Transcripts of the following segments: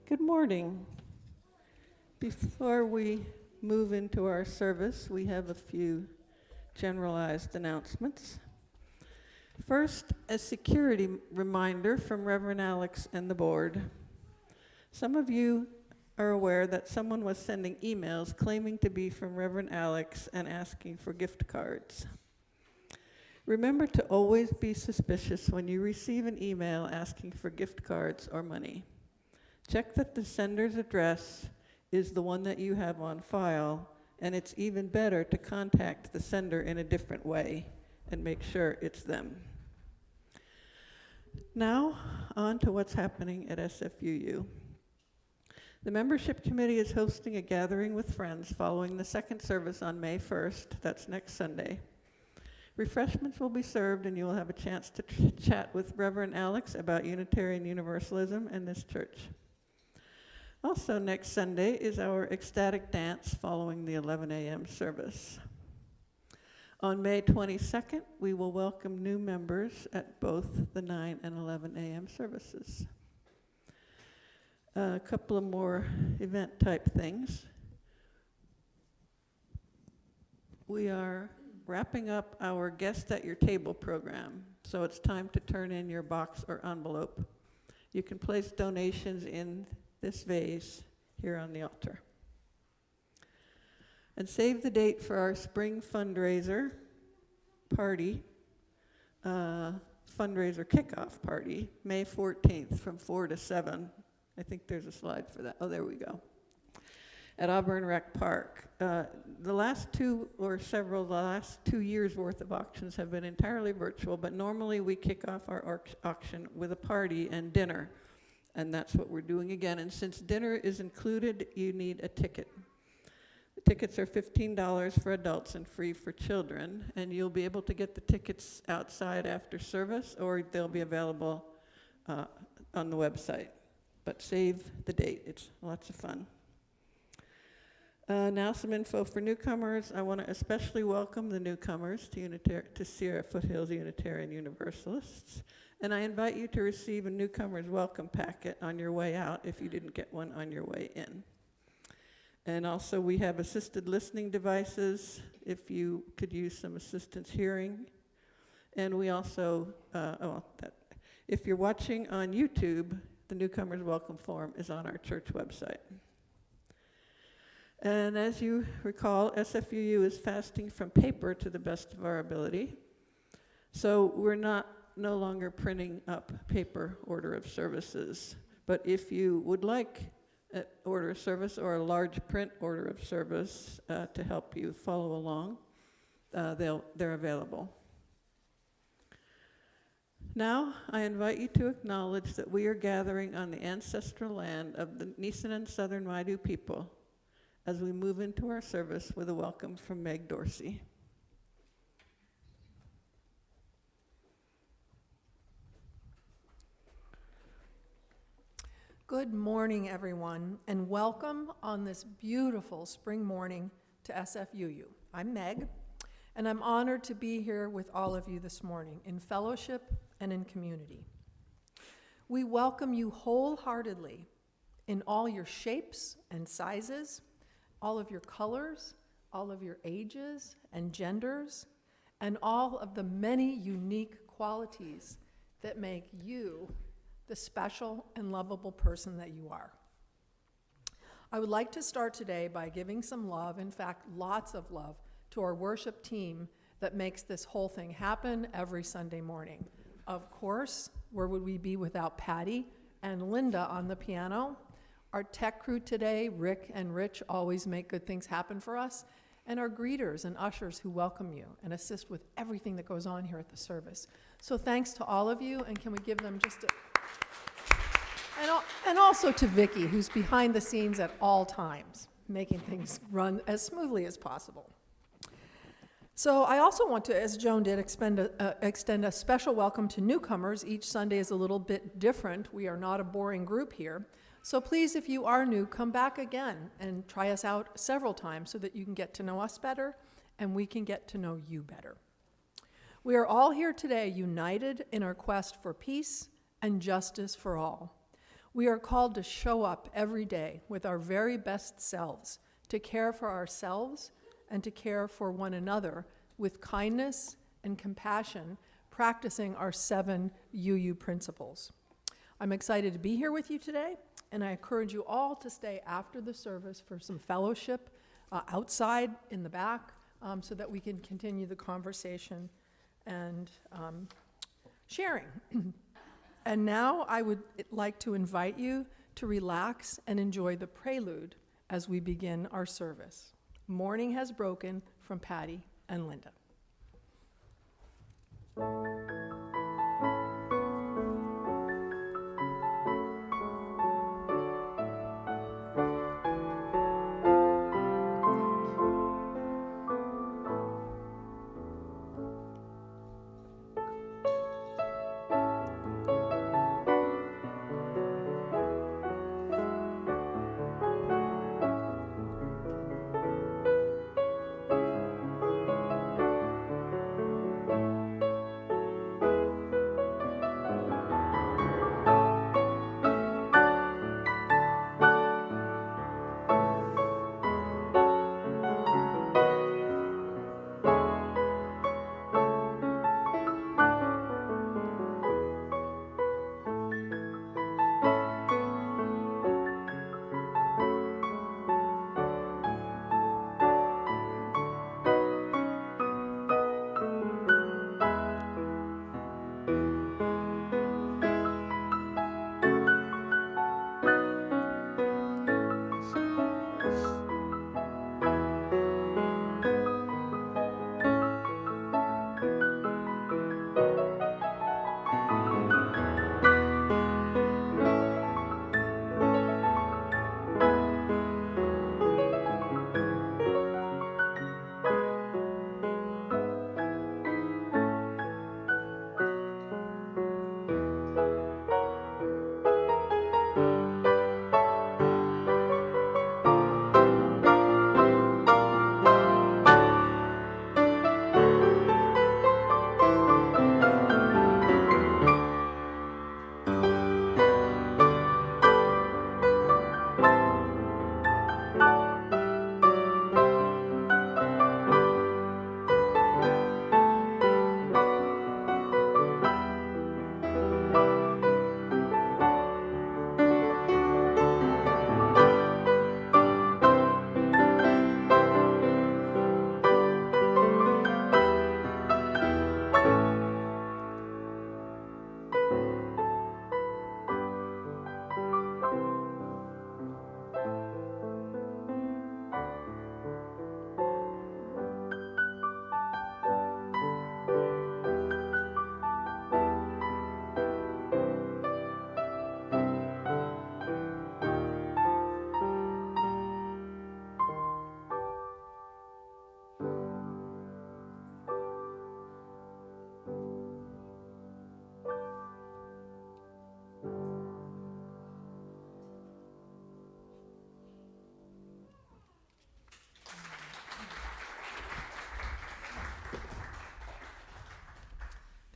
Good morning. Before we move into our service, we have a few generalized announcements. First, a security reminder from Reverend Alex and the board. Some of you are aware that someone was sending emails claiming to be from Reverend Alex and asking for gift cards. Remember to always be suspicious when you receive an email asking for gift cards or money. Check that the sender's address is the one that you have on file, and it's even better to contact the sender in a different way and make sure it's them. Now, on to what's happening at SFUU. The membership committee is hosting a gathering with friends following the second service on May 1st. That's next Sunday. Refreshments will be served, and you will have a chance to chat with Reverend Alex about Unitarian Universalism and this church. Also next Sunday is our ecstatic dance following the 11 a.m. service. On May 22nd, we will welcome new members at both the 9 and 11 a.m. services. A couple of more event-type things. We are wrapping up our Guest at Your Table program, so it's time to turn in your box or envelope. You can place donations in this vase here on the altar. And save the date for our spring fundraiser party, fundraiser kickoff party, May 14th from 4 to 7. I think there's a slide for that. Oh, there we go. At Auburn Rec Park. The last 2 years worth of auctions have been entirely virtual, but normally we kick off our auction with a party and dinner. And that's what we're doing again. And since dinner is included, you need a ticket. The tickets are $15 for adults and free for children. And you'll be able to get the tickets outside after service, or they'll be available on the website. But save the date. It's lots of fun. Now some info for newcomers. I want to especially welcome the newcomers to Sierra Foothills Unitarian Universalists. And I invite you to receive a newcomer's welcome packet on your way out if you didn't get one on your way in. And also we have assisted listening devices if you could use some assistance hearing. And we also, if you're watching on YouTube, the newcomer's welcome form is on our church website. And as you recall, SFUU is fasting from paper to the best of our ability. So we're no longer printing up paper order of services. But if you would like an order of service or a large print order of service to help you follow along, they're available. Now, I invite you to acknowledge that we are gathering on the ancestral land of the Nissen and Southern Maidu people as we move into our service with a welcome from Meg Dorsey. Good morning, everyone, and welcome on this beautiful spring morning to SFUU. I'm Meg, and I'm honored to be here with all of you this morning in fellowship and in community. We welcome you wholeheartedly in all your shapes and sizes, all of your colors, all of your ages and genders, and all of the many unique qualities that make you the special and lovable person that you are. I would like to start today by giving some love, in fact, lots of love, to our worship team that makes this whole thing happen every Sunday morning. Of course, where would we be without Patty and Linda on the piano? Our tech crew today, Rick and Rich, always make good things happen for us, and our greeters and ushers who welcome you and assist with everything that goes on here at the service. So thanks to all of you, and can we give them just a... And also to Vicki, who's behind the scenes at all times, making things run as smoothly as possible. So I also want to, as Joan did, extend a special welcome to newcomers. Each Sunday is a little bit different. We are not a boring group here. So please, if you are new, come back again and try us out several times so that you can get to know us better and we can get to know you better. We are all here today united in our quest for peace and justice for all. We are called to show up every day with our very best selves, to care for ourselves and to care for one another with kindness and compassion, practicing our 7 UU principles. I'm excited to be here with you today, and I encourage you all to stay after the service for some fellowship outside in the back so that we can continue the conversation and sharing. And now I would like to invite you to relax and enjoy the prelude as we begin our service. Morning Has Broken from Patty and Linda.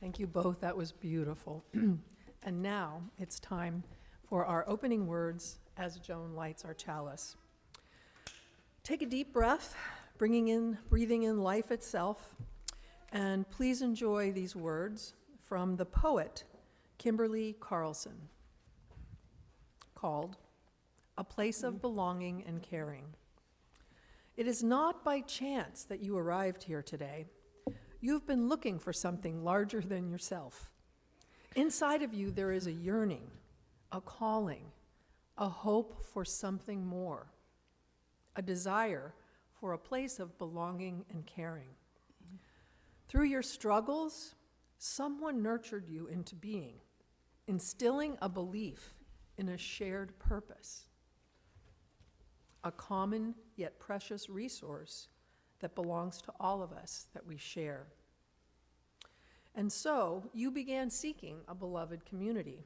Thank you both. That was beautiful. And now it's time for our opening words as Joan lights our chalice. Take a deep breath, breathing in life itself, and please enjoy these words from the poet Kimberly Carlson, called A Place of Belonging and Caring. It is not by chance that you arrived here today. You've been looking for something larger than yourself. Inside of you, there is a yearning, a calling, a hope for something more, a desire for a place of belonging and caring. Through your struggles, someone nurtured you into being, instilling a belief in a shared purpose, a common yet precious resource that belongs to all of us that we share. And so you began seeking a beloved community,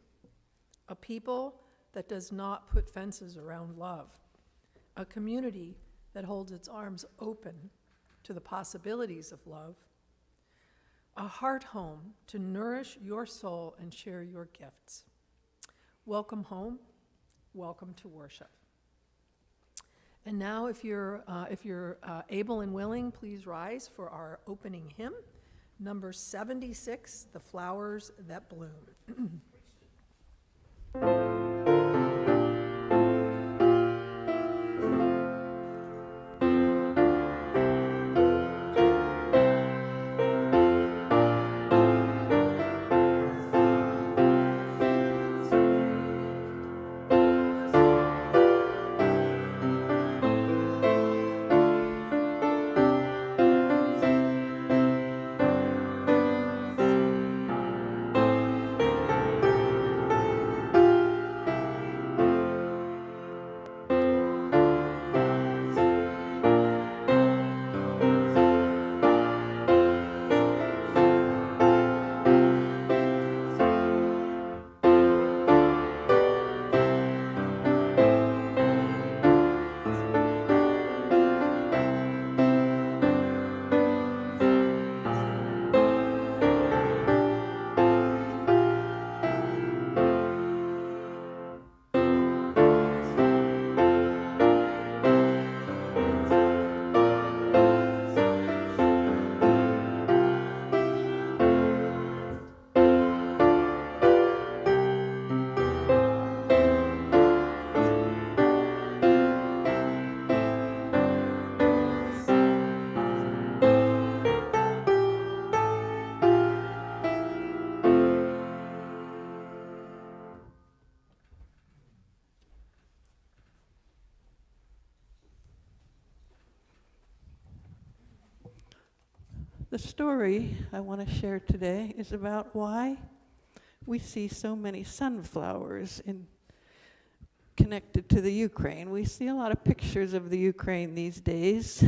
a people that does not put fences around love, a community that holds its arms open to the possibilities of love, a heart home to nourish your soul and share your gifts. Welcome home, welcome to worship. And now, if you're able and willing, please rise for our opening hymn, number 76, "The Flowers That Bloom." The story I want to share today is about why we see so many sunflowers connected to the Ukraine. We see a lot of pictures of the Ukraine these days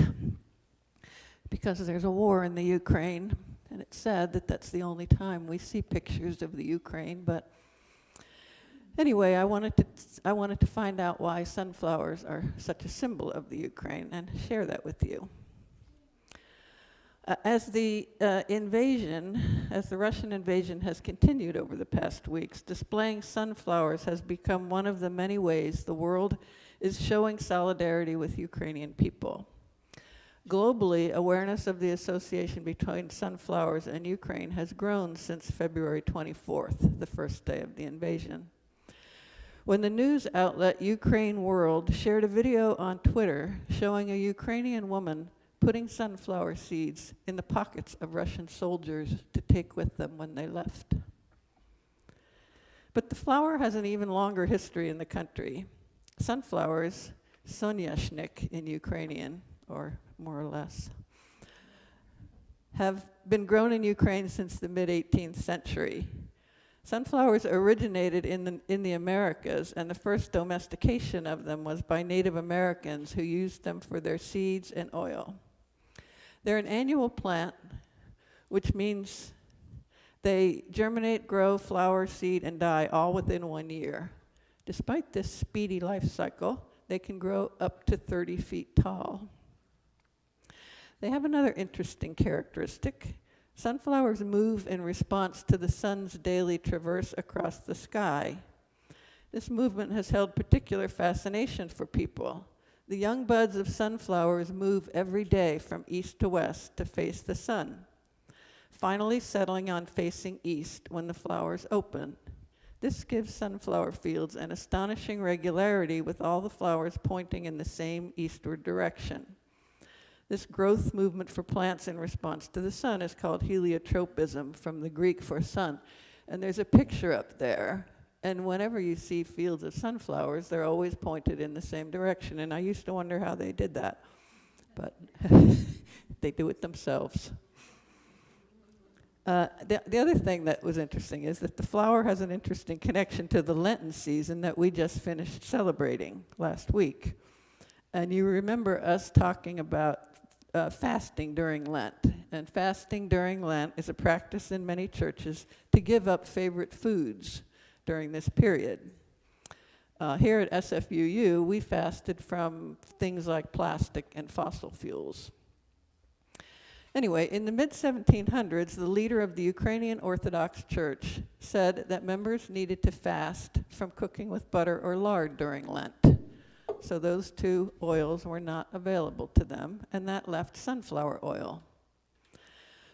because there's a war in the Ukraine, and it's sad that that's the only time we see pictures of the Ukraine. But anyway, I wanted to find out why sunflowers are such a symbol of the Ukraine and share that with you. As the Russian invasion has continued over the past weeks, displaying sunflowers has become one of the many ways the world is showing solidarity with Ukrainian people. Globally, awareness of the association between sunflowers and Ukraine has grown since February 24th, the first day of the invasion. When the news outlet Ukraine World shared a video on Twitter showing a Ukrainian woman putting sunflower seeds in the pockets of Russian soldiers to take with them when they left. But the flower has an even longer history in the country. Sunflowers, sonyashnik in Ukrainian, or more or less, have been grown in Ukraine since the mid-18th century. Sunflowers originated in the Americas, and the first domestication of them was by Native Americans who used them for their seeds and oil. They're an annual plant, which means they germinate, grow, flower, seed, and die all within 1 year. Despite this speedy life cycle, they can grow up to 30 feet tall. They have another interesting characteristic. Sunflowers move in response to the sun's daily traverse across the sky. This movement has held particular fascination for people. The young buds of sunflowers move every day from east to west to face the sun, finally settling on facing east when the flowers open. This gives sunflower fields an astonishing regularity, with all the flowers pointing in the same eastward direction. This growth movement for plants in response to the sun is called heliotropism, from the Greek for sun. And there's a picture up there. And whenever you see fields of sunflowers, they're always pointed in the same direction. And I used to wonder how they did that. But they do it themselves. The other thing that was interesting is that the flower has an interesting connection to the Lenten season that we just finished celebrating last week. And you remember us talking about fasting during Lent. And fasting during Lent is a practice in many churches to give up favorite foods during this period. Here at SFUU, we fasted from things like plastic and fossil fuels. Anyway, in the mid-1700s, the leader of the Ukrainian Orthodox Church said that members needed to fast from cooking with butter or lard during Lent. So those two oils were not available to them, and that left sunflower oil.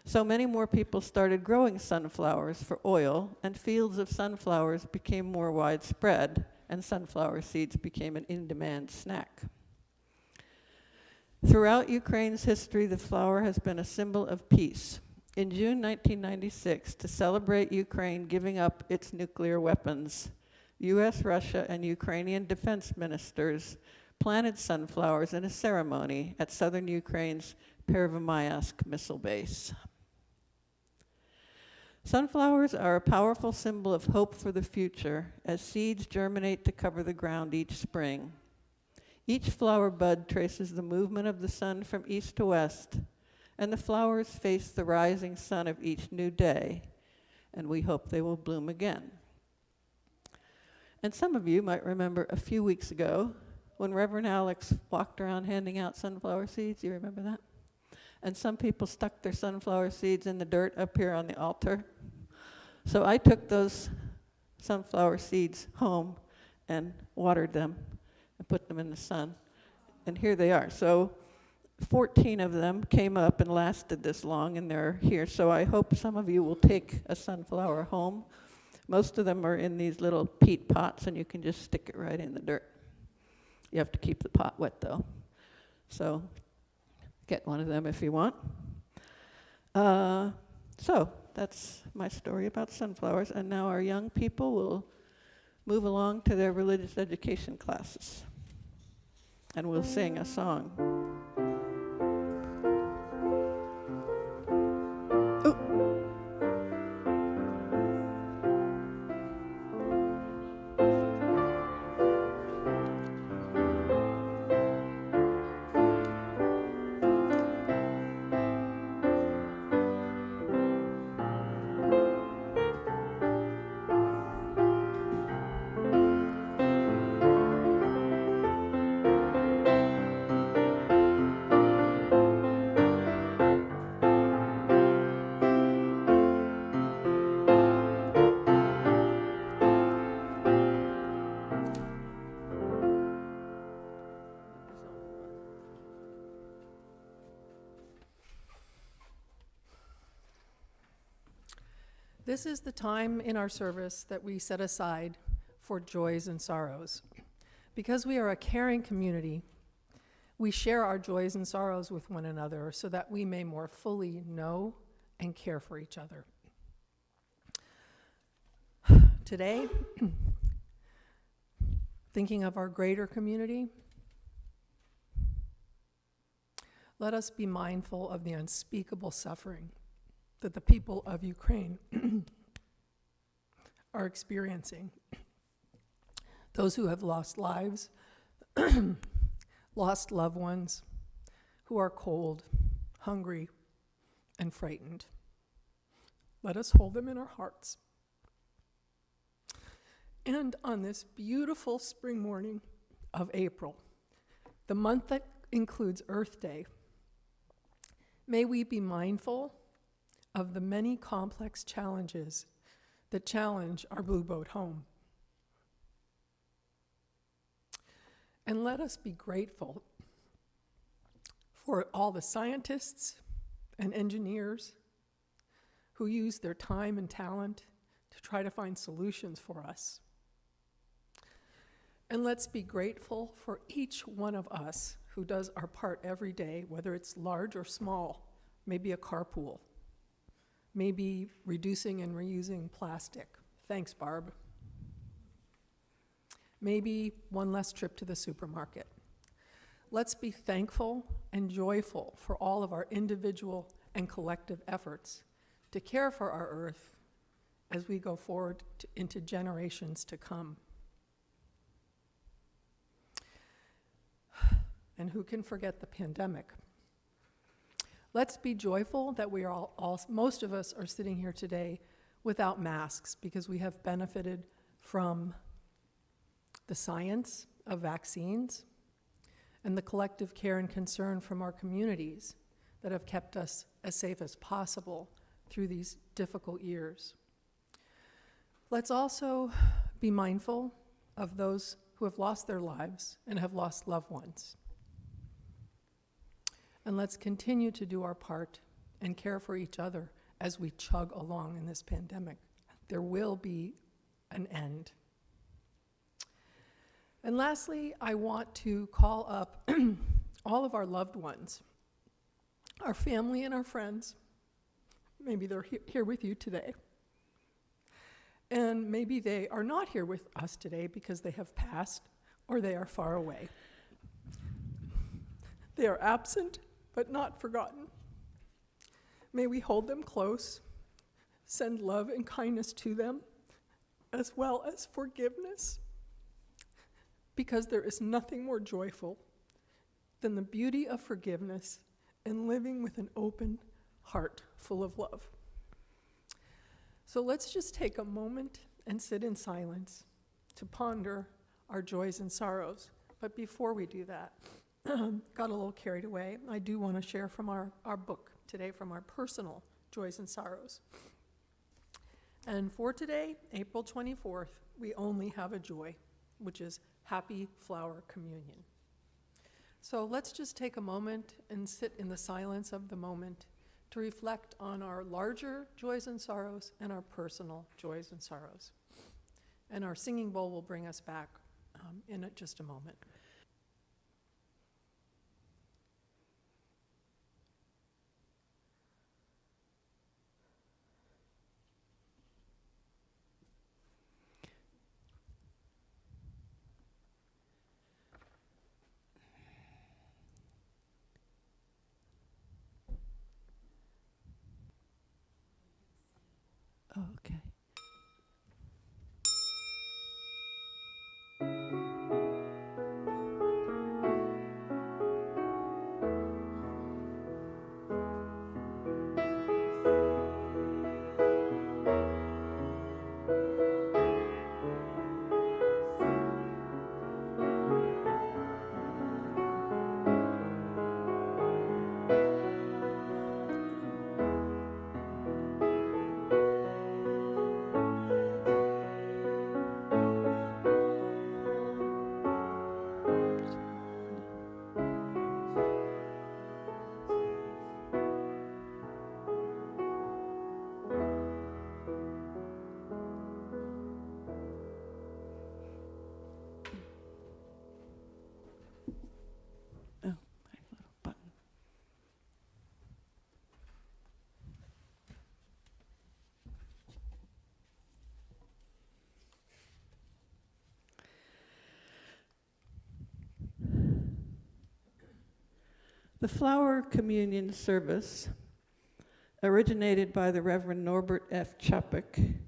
So many more people started growing sunflowers for oil, and fields of sunflowers became more widespread, and sunflower seeds became an in-demand snack. Throughout Ukraine's history, the flower has been a symbol of peace. In June 1996, to celebrate Ukraine giving up its nuclear weapons, US, Russia, and Ukrainian defense ministers planted sunflowers in a ceremony at southern Ukraine's Pervomaisk missile base. Sunflowers are a powerful symbol of hope for the future as seeds germinate to cover the ground each spring. Each flower bud traces the movement of the sun from east to west, and the flowers face the rising sun of each new day, and we hope they will bloom again. And some of you might remember a few weeks ago when Reverend Alex walked around handing out sunflower seeds. You remember that? And some people stuck their sunflower seeds in the dirt up here on the altar. So I took those sunflower seeds home and watered them and put them in the sun. And here they are. So 14 of them came up and lasted this long, and they're here. So I hope some of you will take a sunflower home. Most of them are in these little peat pots, and you can just stick it right in the dirt. You have to keep the pot wet, though. So get one of them if you want. So that's my story about sunflowers. And now our young people will move along to their religious education classes. And we'll sing a song. This is the time in our service that we set aside for joys and sorrows. Because we are a caring community, we share our joys and sorrows with one another so that we may more fully know and care for each other. Today, thinking of our greater community, let us be mindful of the unspeakable suffering that the people of Ukraine are experiencing. Those who have lost lives, lost loved ones, who are cold, hungry, and frightened. Let us hold them in our hearts. And on this beautiful spring morning of April, the month that includes Earth Day, may we be mindful of the many complex challenges that challenge our Blue Boat home. And let us be grateful for all the scientists and engineers who use their time and talent to try to find solutions for us. And let's be grateful for each one of us who does our part every day, whether it's large or small, maybe a carpool, maybe reducing and reusing plastic. Thanks, Barb. Maybe one less trip to the supermarket. Let's be thankful and joyful for all of our individual and collective efforts to care for our earth as we go forward into generations to come. And who can forget the pandemic? Let's be joyful that we are most of us are sitting here today without masks because we have benefited from the science of vaccines and the collective care and concern from our communities that have kept us as safe as possible through these difficult years. Let's also be mindful of those who have lost their lives and have lost loved ones. And let's continue to do our part and care for each other as we chug along in this pandemic. There will be an end. And lastly, I want to call up all of our loved ones, our family and our friends. Maybe they're here with you today. And maybe they are not here with us today because they have passed or they are far away. They are absent but not forgotten. May we hold them close, send love and kindness to them, as well as forgiveness, because there is nothing more joyful than the beauty of forgiveness and living with an open heart full of love. So let's just take a moment and sit in silence to ponder our joys and sorrows. But before we do that, got a little carried away. I do want to share from our book today, from our personal joys and sorrows. And for today, April 24th, we only have a joy, which is Happy Flower Communion. So let's just take a moment and sit in the silence of the moment to reflect on our larger joys and sorrows and our personal joys and sorrows. And our singing bowl will bring us back in just a moment. Oh, okay. The flower communion service, originated by the Reverend Norbert F. Chopin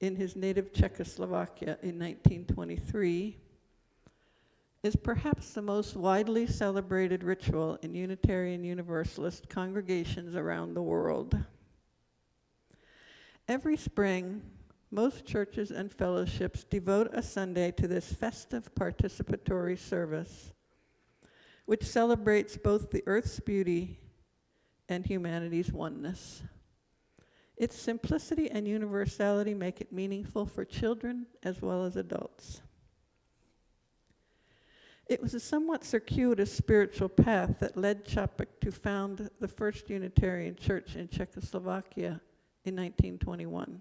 in his native Czechoslovakia in 1923, is perhaps the most widely celebrated ritual in Unitarian Universalist congregations around the world. Every spring, most churches and fellowships devote a Sunday to this festive participatory service, which celebrates both the earth's beauty and humanity's oneness. Its simplicity and universality make it meaningful for children as well as adults. It was a somewhat circuitous spiritual path that led Chopin to found the first Unitarian Church in Czechoslovakia in 1921.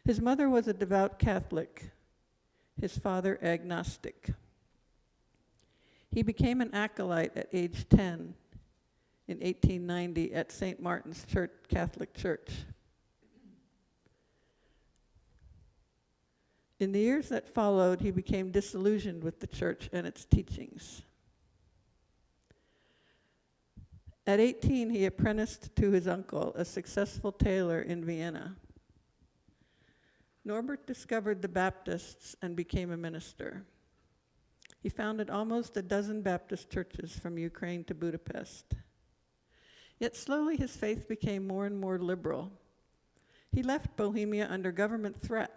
His mother was a devout Catholic, his father agnostic. He became an acolyte at age 10 in 1890 at St. Martin's Church, Catholic Church. In the years that followed, he became disillusioned with the church and its teachings. At 18, he apprenticed to his uncle, a successful tailor in Vienna. Norbert discovered the Baptists and became a minister. He founded almost a dozen Baptist churches from Ukraine to Budapest. Yet slowly his faith became more and more liberal. He left Bohemia under government threat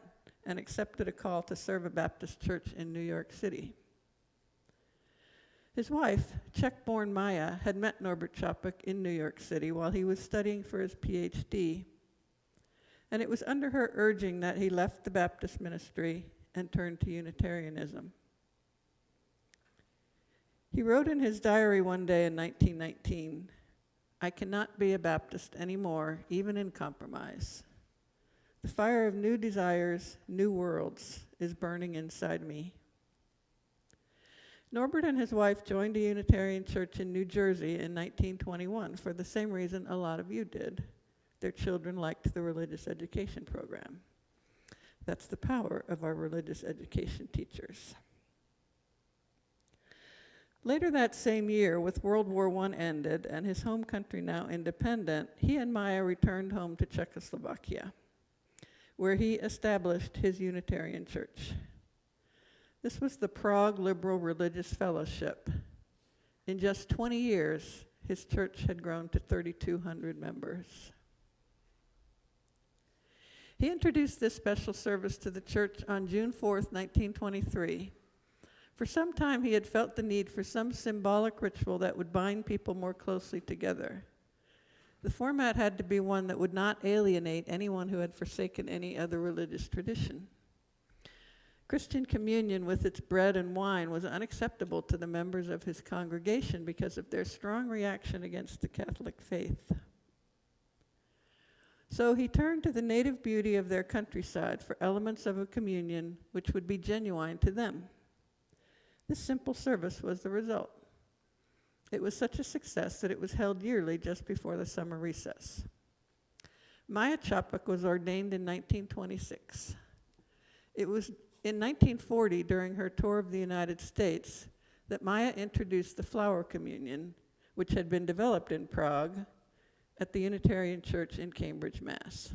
and accepted a call to serve a Baptist church in New York City. His wife, Czech-born Maya, had met Norbert Chopik in New York City while he was studying for his PhD, and it was under her urging that he left the Baptist ministry and turned to Unitarianism. He wrote in his diary one day in 1919, "I cannot be a Baptist anymore, even in compromise. The fire of new desires, new worlds is burning inside me." Norbert and his wife joined a Unitarian church in New Jersey in 1921 for the same reason a lot of you did. Their children liked the religious education program. That's the power of our religious education teachers. Later that same year, with World War I ended and his home country now independent, he and Maya returned home to Czechoslovakia, where he established his Unitarian Church. This was the Prague Liberal Religious Fellowship. In just 20 years, his church had grown to 3,200 members. He introduced this special service to the church on June 4th, 1923. For some time, he had felt the need for some symbolic ritual that would bind people more closely together. The format had to be one that would not alienate anyone who had forsaken any other religious tradition. Christian communion with its bread and wine was unacceptable to the members of his congregation because of their strong reaction against the Catholic faith. So he turned to the native beauty of their countryside for elements of a communion which would be genuine to them. This simple service was the result. It was such a success that it was held yearly just before the summer recess. Maya Chopik was ordained in 1926. It was in 1940, during her tour of the United States, that Maya introduced the flower communion, which had been developed in Prague at the Unitarian Church in Cambridge, Mass.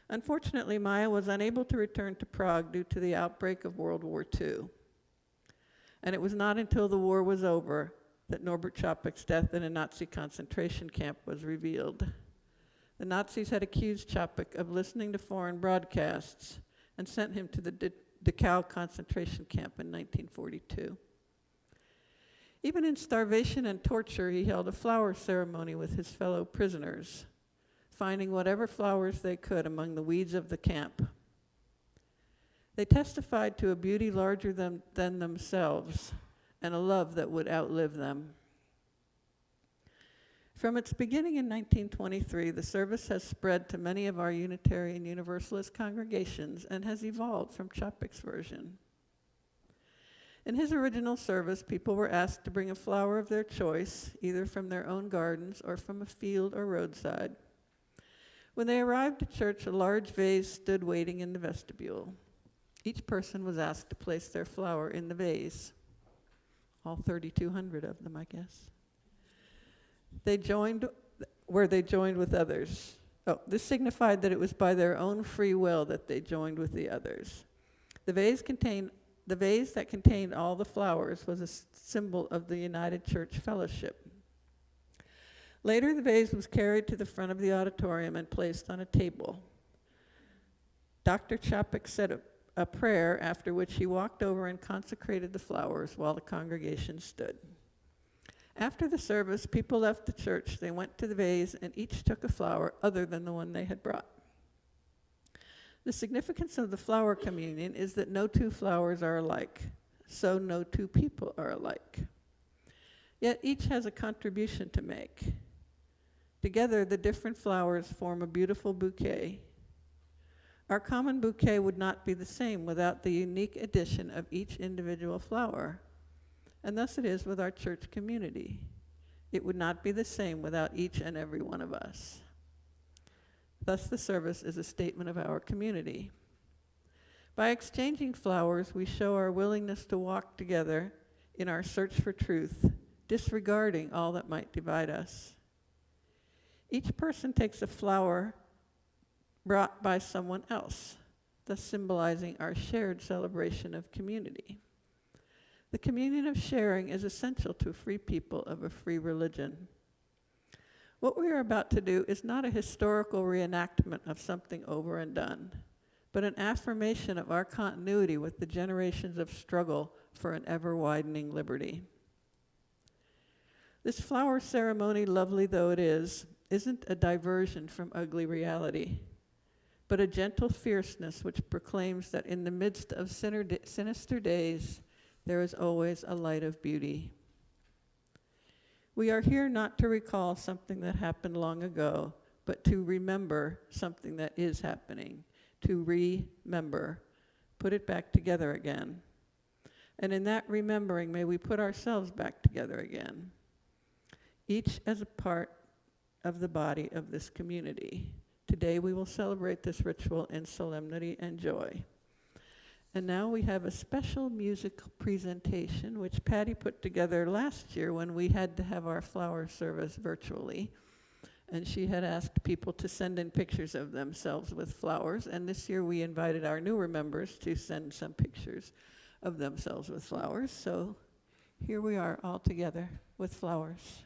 Unfortunately, Maya was unable to return to Prague due to the outbreak of World War II. And it was not until the war was over that Norbert Chopik's death in a Nazi concentration camp was revealed. The Nazis had accused Chopik of listening to foreign broadcasts and sent him to the Dachau concentration camp in 1942. Even in starvation and torture, he held a flower ceremony with his fellow prisoners, finding whatever flowers they could among the weeds of the camp. They testified to a beauty larger than themselves and a love that would outlive them. From its beginning in 1923, the service has spread to many of our Unitarian Universalist congregations and has evolved from Chopik's version. In his original service, people were asked to bring a flower of their choice, either from their own gardens or from a field or roadside. When they arrived at church, a large vase stood waiting in the vestibule. Each person was asked to place their flower in the vase. All 3,200 of them, I guess. They joined with others. Oh, this signified that it was by their own free will that they joined with the others. The vase that contained all the flowers was a symbol of the United Church Fellowship. Later, the vase was carried to the front of the auditorium and placed on a table. Dr. Chopik said a prayer, after which he walked over and consecrated the flowers while the congregation stood. After the service, people left the church. They went to the vase and each took a flower other than the one they had brought. The significance of the flower communion is that no two flowers are alike, so no two people are alike. Yet each has a contribution to make. Together, the different flowers form a beautiful bouquet. Our common bouquet would not be the same without the unique addition of each individual flower. And thus it is with our church community. It would not be the same without each and every one of us. Thus the service is a statement of our community. By exchanging flowers, we show our willingness to walk together in our search for truth, disregarding all that might divide us. Each person takes a flower brought by someone else, thus symbolizing our shared celebration of community. The communion of sharing is essential to free people of a free religion. What we are about to do is not a historical reenactment of something over and done, but an affirmation of our continuity with the generations of struggle for an ever-widening liberty. This flower ceremony, lovely though it is, isn't a diversion from ugly reality, but a gentle fierceness which proclaims that in the midst of sinister days, there is always a light of beauty. We are here not to recall something that happened long ago, but to remember something that is happening, to remember, put it back together again. And in that remembering, may we put ourselves back together again, each as a part of the body of this community. Today we will celebrate this ritual in solemnity and joy. And now we have a special musical presentation, which Patty put together last year when we had to have our flower service virtually. And she had asked people to send in pictures of themselves with flowers. And this year we invited our newer members to send some pictures of themselves with flowers. So here we are all together with flowers.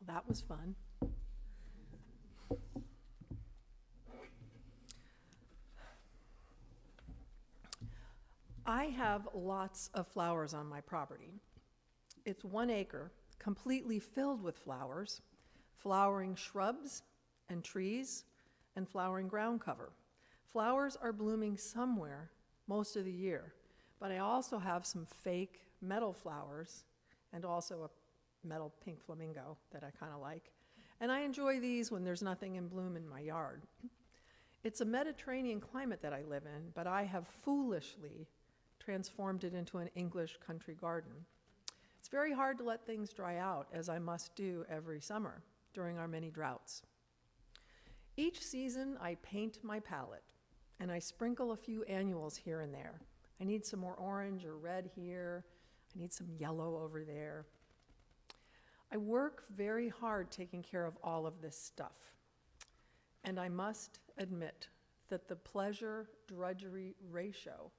Well, that was fun. I have lots of flowers on my property. It's 1 acre, completely filled with flowers, flowering shrubs and trees, and flowering ground cover. Flowers are blooming somewhere most of the year, but I also have some fake metal flowers and also a metal pink flamingo that I kind of like. And I enjoy these when there's nothing in bloom in my yard. It's a Mediterranean climate that I live in, but I have foolishly transformed it into an English country garden. It's very hard to let things dry out, as I must do every summer during our many droughts. Each season, I paint my palette, and I sprinkle a few annuals here and there. I need some more orange or red here. I need some yellow over there. I work very hard taking care of all of this stuff. And I must admit that the pleasure-drudgery ratio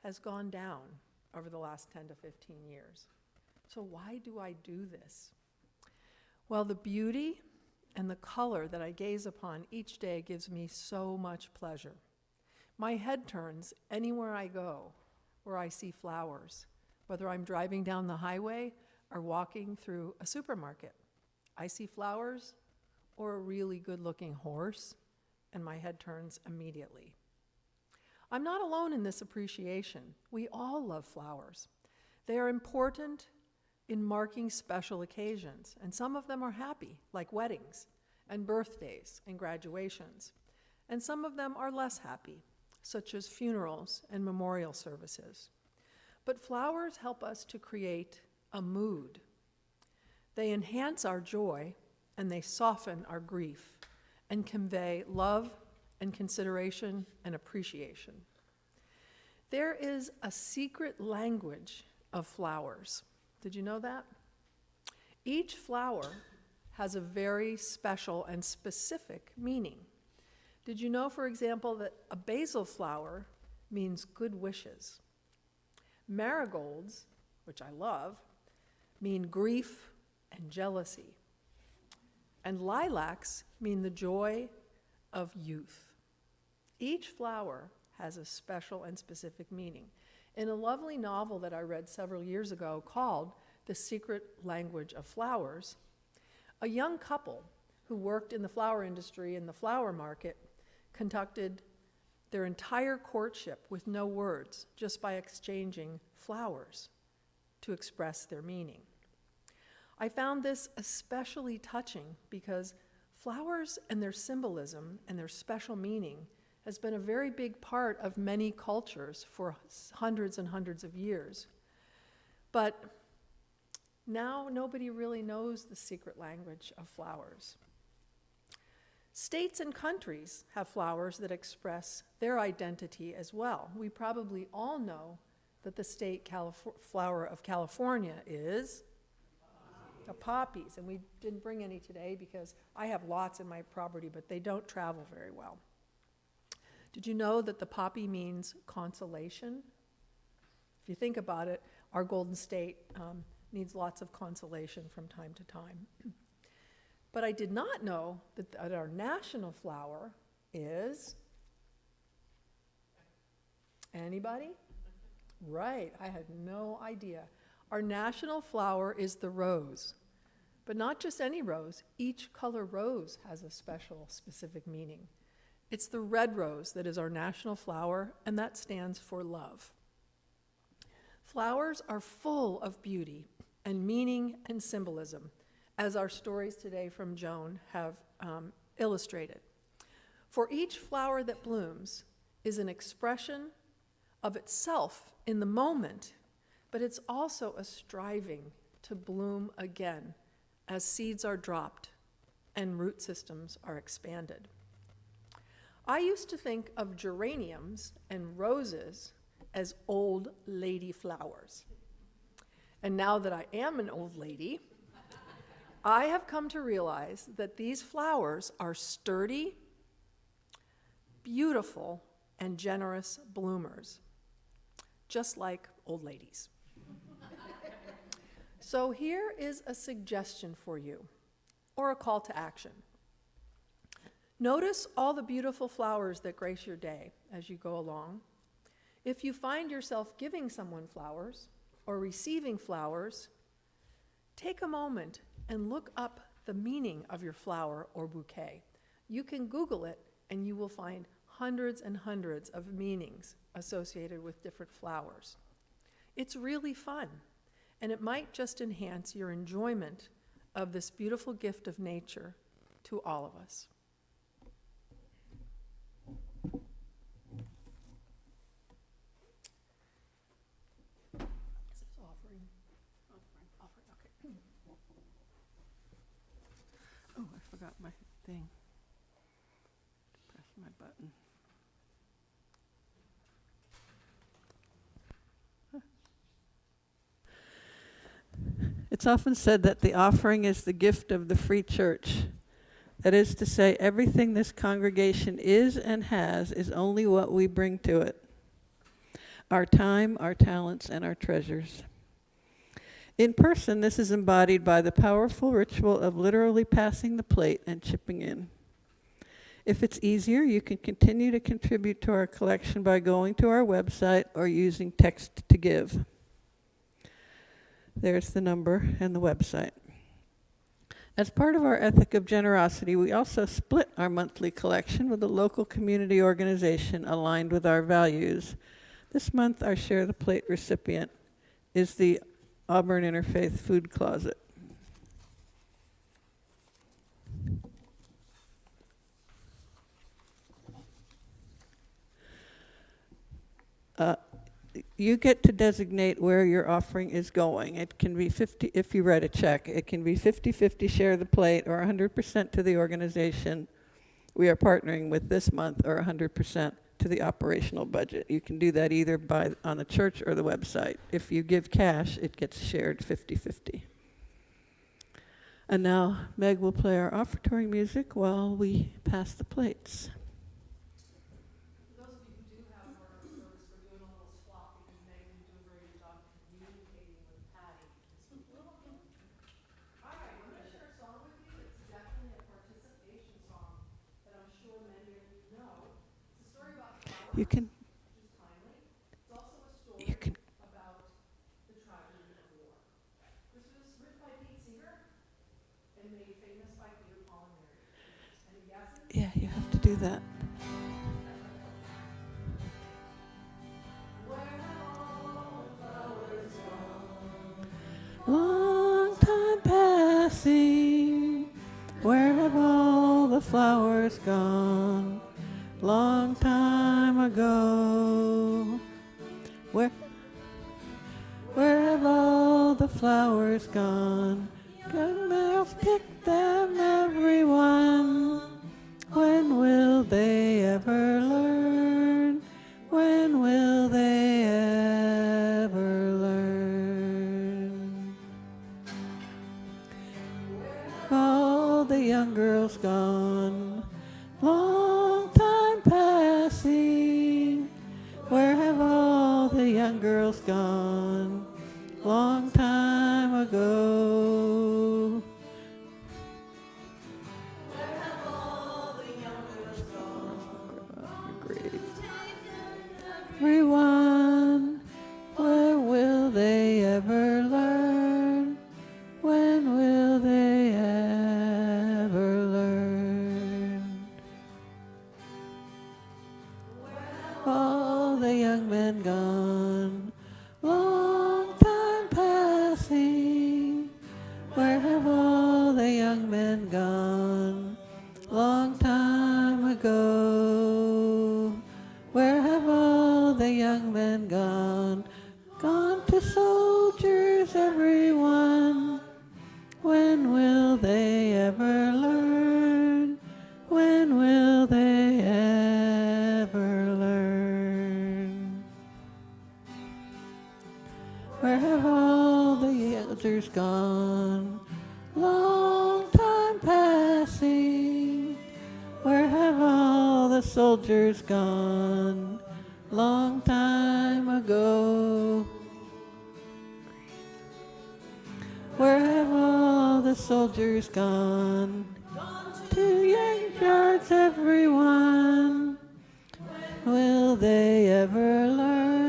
has gone down over the last 10 to 15 years. So why do I do this? Well, the beauty and the color that I gaze upon each day gives me so much pleasure. My head turns anywhere I go where I see flowers, whether I'm driving down the highway or walking through a supermarket. I see flowers or a really good-looking horse, and my head turns immediately. I'm not alone in this appreciation. We all love flowers. They are important in marking special occasions, and some of them are happy, like weddings and birthdays and graduations, and some of them are less happy, such as funerals and memorial services. But flowers help us to create a mood. They enhance our joy, and they soften our grief and convey love and consideration and appreciation. There is a secret language of flowers. Did you know that? Each flower has a very special and specific meaning. Did you know, for example, that a basil flower means good wishes? Marigolds, which I love, mean grief and jealousy. And lilacs mean the joy of youth. Each flower has a special and specific meaning. In a lovely novel that I read several years ago called The Secret Language of Flowers, a young couple who worked in the flower industry in the flower market conducted their entire courtship with no words, just by exchanging flowers to express their meaning. I found this especially touching because flowers and their symbolism and their special meaning has been a very big part of many cultures for hundreds and hundreds of years. But now nobody really knows the secret language of flowers. States and countries have flowers that express their identity as well. We probably all know that the state flower of California is the poppies, and we didn't bring any today because I have lots in my property, but they don't travel very well. Did you know that the poppy means consolation? If you think about it, our Golden State needs lots of consolation from time to time. But I did not know that our national flower is, anybody? Right, I had no idea. Our national flower is the rose, but not just any rose. Each color rose has a special, specific meaning. It's the red rose that is our national flower, and that stands for love. Flowers are full of beauty and meaning and symbolism, as our stories today from Joan have illustrated. For each flower that blooms is an expression of itself in the moment, but it's also a striving to bloom again as seeds are dropped and root systems are expanded. I used to think of geraniums and roses as old lady flowers. And now that I am an old lady, I have come to realize that these flowers are sturdy, beautiful, and generous bloomers, just like old ladies. So here is a suggestion for you, or a call to action. Notice all the beautiful flowers that grace your day as you go along. If you find yourself giving someone flowers or receiving flowers, take a moment and look up the meaning of your flower or bouquet. You can Google it and you will find hundreds and hundreds of meanings associated with different flowers. It's really fun, and it might just enhance your enjoyment of this beautiful gift of nature to all of us. Is this offering? Offering, okay. Oh, I forgot my thing. Press my button. It's often said that the offering is the gift of the free church. That is to say, everything this congregation is and has is only what we bring to it. Our time, our talents, and our treasures. In person, this is embodied by the powerful ritual of literally passing the plate and chipping in. If it's easier, you can continue to contribute to our collection by going to our website or using text to give. There's the number and the website. As part of our ethic of generosity, we also split our monthly collection with a local community organization aligned with our values. This month, our Share the Plate recipient is the Auburn Interfaith Food Closet. You get to designate where your offering is going. It can be 50, if you write a check, it can be 50-50 Share the Plate or 100% to the organization we are partnering with this month, or 100% to the operational budget. You can do that either on the church or the website. If you give cash, it gets shared 50-50. And now Meg will play our offertory music while we pass the plates. You can About the tragedy of war. This was written by Pete Seeger and made famous by Peter, Paul, and Mary. Any guesses? Yeah, you have to do that. Long time passing, where have all the flowers gone? Long time ago, where have all the flowers gone? Young males pick them, everyone. When will they ever learn? When will they ever learn? All the young girls gone, long time passing. Where have all the young girls gone? Long time ago. Where have all the young girls gone? Great. Everyone, where will they ever learn? When will they ever learn? All the young men gone, long time passing. Where have all the young men gone? Long time ago. Where have all the young men gone? Gone to soldiers, everyone. When will they ever learn? When will they ever learn? Where have all the elders gone? Long time passing. Where have all the soldiers gone? Long time ago. Where have all the soldiers gone? To yards, everyone. Will they ever learn?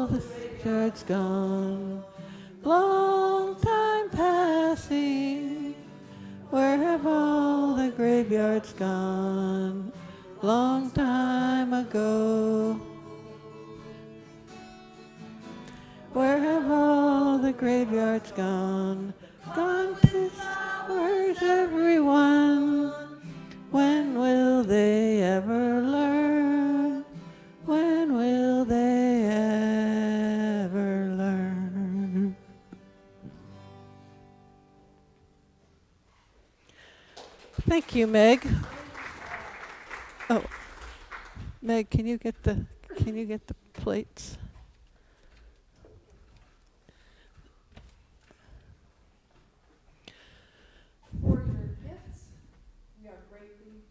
all the graveyards gone? Long time passing, where have all the graveyards gone? Long time ago. Where have all the graveyards gone? Gone to where's everyone? When will they ever learn? When will they ever learn? Thank you, Meg. Oh, Meg, can you get the plates? For your gifts, we are greatly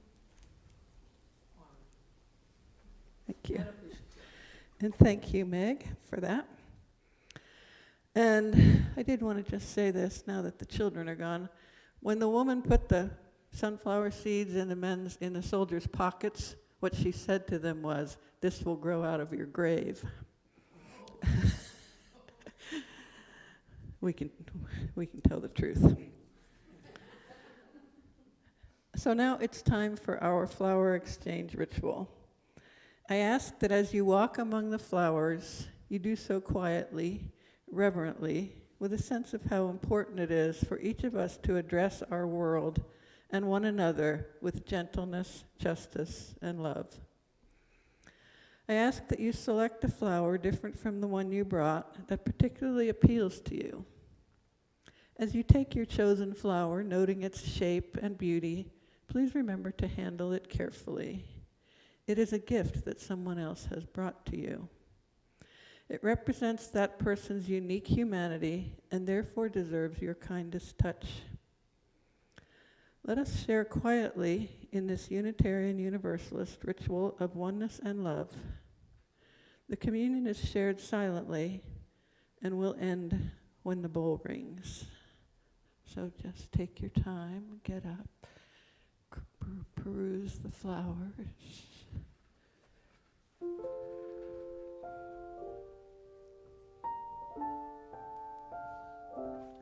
honored. Thank you. And appreciative. And thank you, Meg, for that. And I did want to just say this now that the children are gone. When the woman put the sunflower seeds in the soldiers' pockets, what she said to them was, "This will grow out of your grave." We can tell the truth. So now it's time for our flower exchange ritual. I ask that as you walk among the flowers, you do so quietly, reverently, with a sense of how important it is for each of us to address our world and one another with gentleness, justice, and love. I ask that you select a flower different from the one you brought that particularly appeals to you. As you take your chosen flower, noting its shape and beauty, please remember to handle it carefully. It is a gift that someone else has brought to you. It represents that person's unique humanity and therefore deserves your kindest touch. Let us share quietly in this Unitarian Universalist ritual of oneness and love. The communion is shared silently and will end when the bowl rings. So just take your time, get up, peruse the flowers.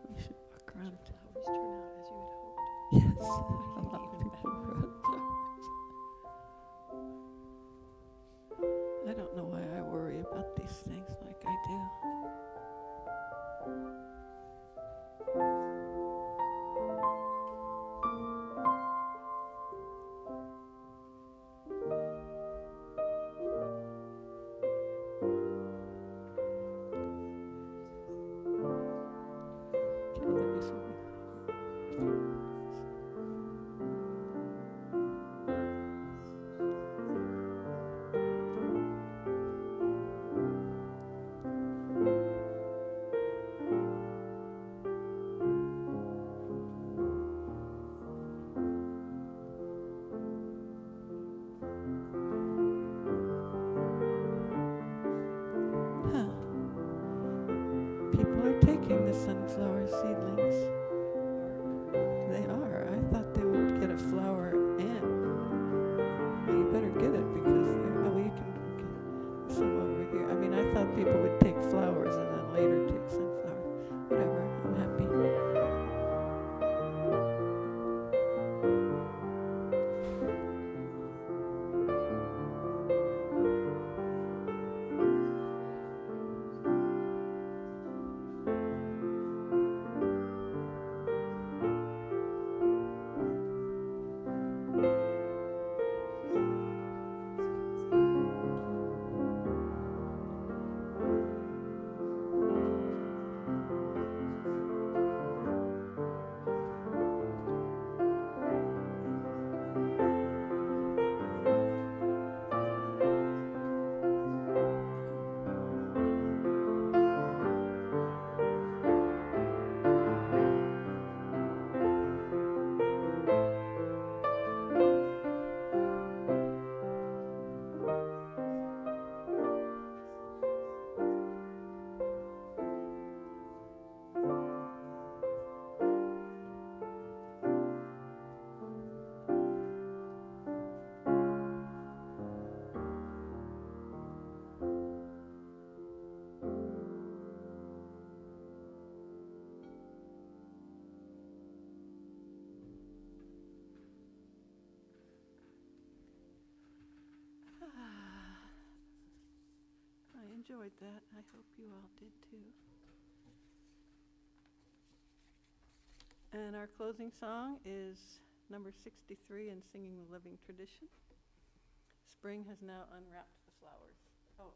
We should walk around. Flowers turn out as you had hoped. Yes, a lot of people brought flowers. I don't know why I worry about these things like I do. Okay, let me see. Huh. People are taking the sunflower seedlings. They are. I thought they would get a flower and. Well, you better get it because you can get some over here. I mean, I thought people would take flowers and then later take sunflowers. Whatever. I'm happy. enjoyed that. I hope you all did too. And our closing song is number 63 in Singing the Living Tradition. Spring has now unwrapped the flowers. Oh.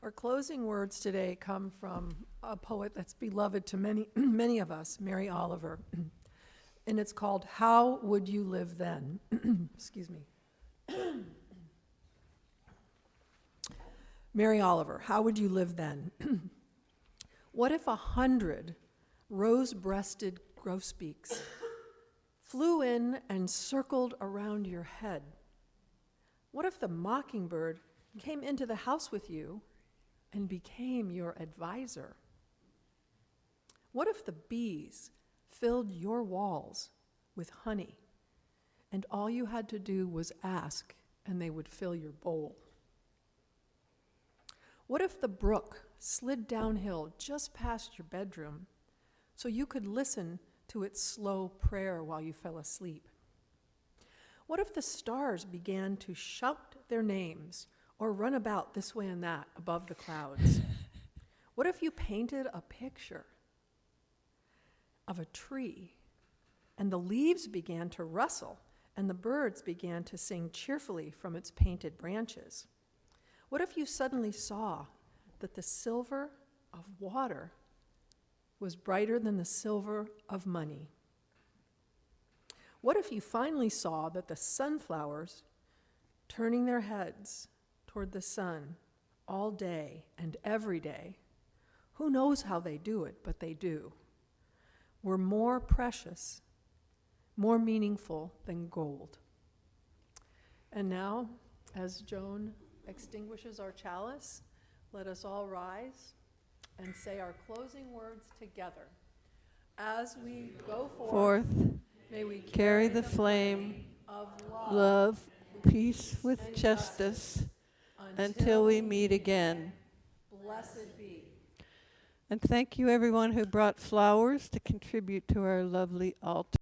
Our closing words today come from a poet that's beloved to many, many of us, Mary Oliver. And it's called, How Would You Live Then? Excuse me. Mary Oliver, how would you live then? What if 100 rose-breasted grosbeaks flew in and circled around your head? What if the mockingbird came into the house with you and became your advisor? What if the bees filled your walls with honey and all you had to do was ask and they would fill your bowl? What if the brook slid downhill just past your bedroom so you could listen to its slow prayer while you fell asleep? What if the stars began to shout their names or run about this way and that above the clouds? What if you painted a picture of a tree and the leaves began to rustle and the birds began to sing cheerfully from its painted branches? What if you suddenly saw that the silver of water was brighter than the silver of money? What if you finally saw that the sunflowers, turning their heads toward the sun all day and every day, who knows how they do it, but they do, were more precious, more meaningful than gold? And now, as Joan extinguishes our chalice, let us all rise and say our closing words together. As we go forth, may we carry the flame of love, peace with justice, until we meet again. Blessed be. And thank you everyone who brought flowers to contribute to our lovely altar.